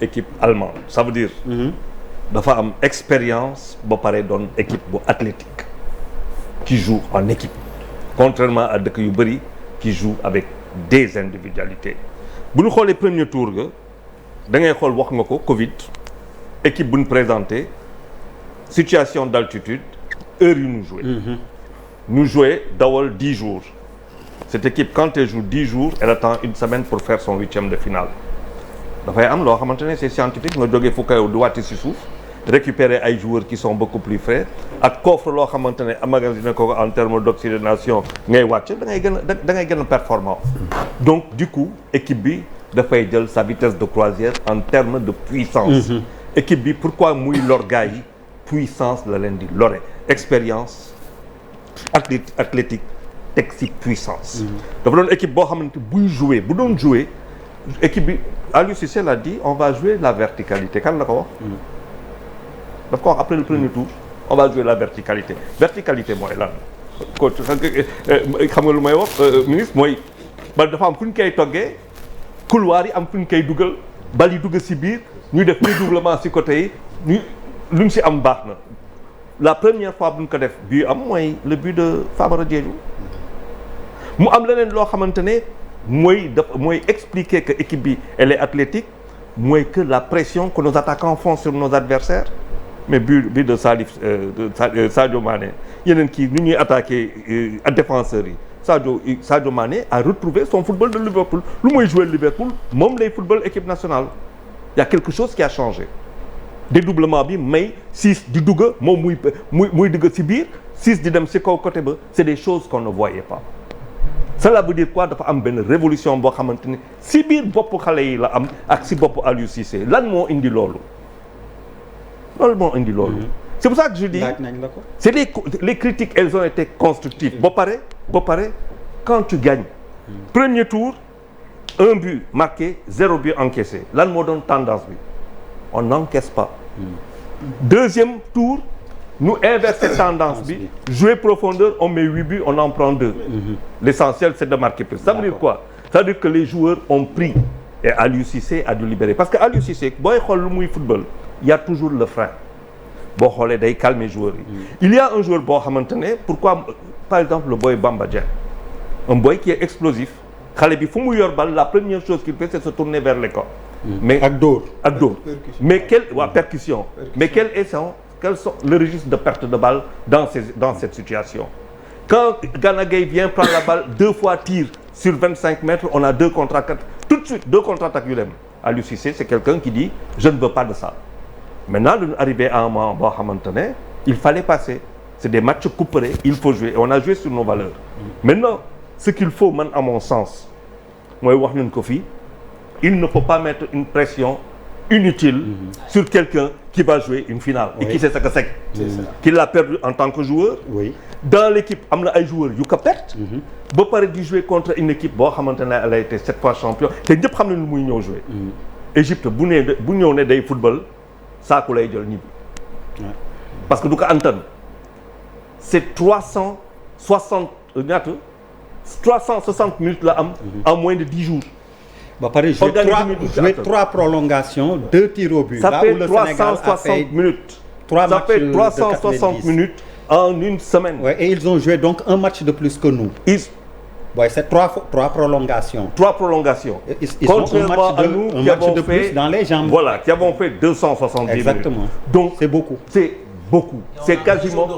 équipe allemande ça veut dire dafa am expérience ba pare doon équipe bu athlétique qui joue en équipe contrairement à dëkk yu bëri qui joue avec des individualités bu ñu xoolee premier tour ga da ngay xool wax nga ko Covid équipe bu ñu présenté situation d'altitude heure yu ñu joué ñu joué dawal 10 jours cette équipe quand elle joue 10 jours elle attend une semaine pour faire son 8e de finale dafay am loo xamante ne c'est scientifique nga jógee fu kayow di wàcc ci suuf récupérer ay joueurs qui sont beaucoup plus frais ak coffre loo xamante ne amagasiné ko en termes d'oxygénation ngay wàcc da ngay gën a performant donc du coup équipe bi dafay jël sa vitesse de croisière en termes de puissance équipe bi pourquoi muy lor gars yi puissance la leen di lore expérience athlétique teg ci puissance dafa doon équipe boo xamante buy jouer bu doon jouer équipe bi Aliou Cissé l'a dit on va jouer la verticalité kan la ko wax daf ko wax après le premier tour on va jouer la verticalité mooy lan coach xam nga lu may wax ministre mooy ba dafa am fu ñu koy toggee couloir yi am fu ñu koy dugal bal yi dugg ci biir ñuy def dédoublement ci côté yi lu ñu ci am baax na la première fois bu ñu ko def bii am mooy le but de Famara Diédhiou mu am leneen loo xamante ne mooy expliquer que équipe bi elle est athlétique mooy que la pression que nos attaquants font sur nos adversaires mais but de Sadio Mané yeneen kii ni ñuy attaquer défenseurs yi Sadio Mané a retrouvé son football de Liverpool lu mooy jouer Liverpool moom lay football équipe nationale il y a quelque chose qui a changé dédoublement bi may 6 di dugg moom muy dugg ci biir 6 di dem ci kaw côté ba c'est des choses qu'on ne voyait pas cela veut dire quoi dafa am benn révolution boo xamante ni ci biir bopp xale yi la am ak ci bopp Aliou Cissé lan moo indi loolu c'est pour ça que je dis c'est les critiques elles ont été constructives ba pare quand tu gagnes premier tour 1 but marqué 0 but encaissé lan moo doon tendance bi on n'encaisse pas deuxième tour nous inverser tendance bi jouer profondeur on met 8 buts on en prend 2 l'essentiel c'est de marquer plus ça veut dire quoi ça veut dire que les joueurs ont pris et Aliou Cissé a dû libérer parce que Aliou Cissé booy xool lu muy football il y a toujours le frein boo xoolee day calmer joueurs yi il y a un joueur boo xamante ne pourquoi par exemple le boy Bamba Dieng un boy qui est explosif xale bi fu mu yor bal la première chose qu'il fait c'est se tourner vers les corps mais ak dóor mais percussion mais quels sont le registre de perte de balle dans cette situation quand Gana Gueye vient prendre la balle 2 fois tir sur 25 mètres on a 2 contre-attaques tout de suite 2 contre-attaques yu dem Aliou Cissé c'est quelqu'un qui dit je ne veux pas de ça maintenant dañu arrivé à un moment boo xamante ne il fallait passer c'est des matchs couperés il faut jouer et on a joué sur nos valeurs maintenant ce qu'il faut man à mon sens mooy wax nañ ko fii il ne faut pas mettre une pression inutile sur quelqu'un qui va jouer une finale et qui sait ce que c'est qu'il l'a perdu en tant que joueur dans l'équipe am na ay joueurs yu ko perte ba pare di jouer contre une équipe boo xamante ne elle a été 7 fois champion te ñëpp xam ne lu muy ñëw jouer Égypte bu ñëw ne day football saaku lay jël ñibbi parce que du ko antan c'est 360 minutes la am en moins de 10 jours ba pare jouer 3 prolongations 2 tirs au but ça fait 360 minutes ça fait 360 minutes en une semaine et ils ont joué donc un match de plus que nous c'est 3 prolongations. 3 prolongations. Ils contrairement à nous qui avons fait dans les jambes. Voilà, qui avons fait 270 Exactement. minutes. Donc c'est beaucoup. C'est beaucoup. C'est quasiment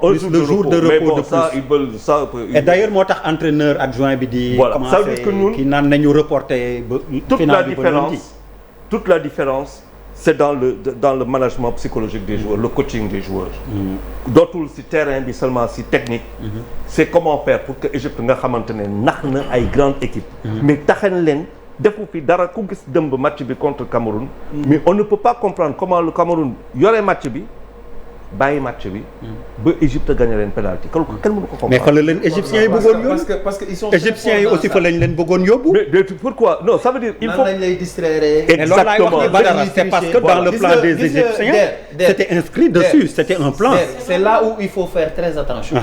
un jour de repos. Mais bon, ça ils veulent ça. Et d'ailleurs moo tax entraîneur adjoint bi di commencer ki naan nañu reporter ba toute la différence c'est dans le management psychologique des joueurs, le coaching des joueurs. dootul ci terrain bi seulement ci technique. C'est comment faire pour que Égypte nga xamante ne nax na ay grande équipe. mais taxan leen defu fi dara ku gis dëmb match bi contre Cameroun. mais on ne peut pas comprendre comment le Cameroun yore match bi bàyyi match bi. ba Égypte gagné leen penalty kenn mënu ko comprendre. mais fa la leen égyptiens yi bëggoon yóbbu parce que ils sont égyptiens yi aussi fa lañ leen bëggoon yóbbu. mais pourquoi non ça veut dire il faut. nan lañ lay distraire. exactement c'est parce que dans le plan des égyptiens c'était inscrit dessus c'était un plan. C'est là où il faut faire très attention.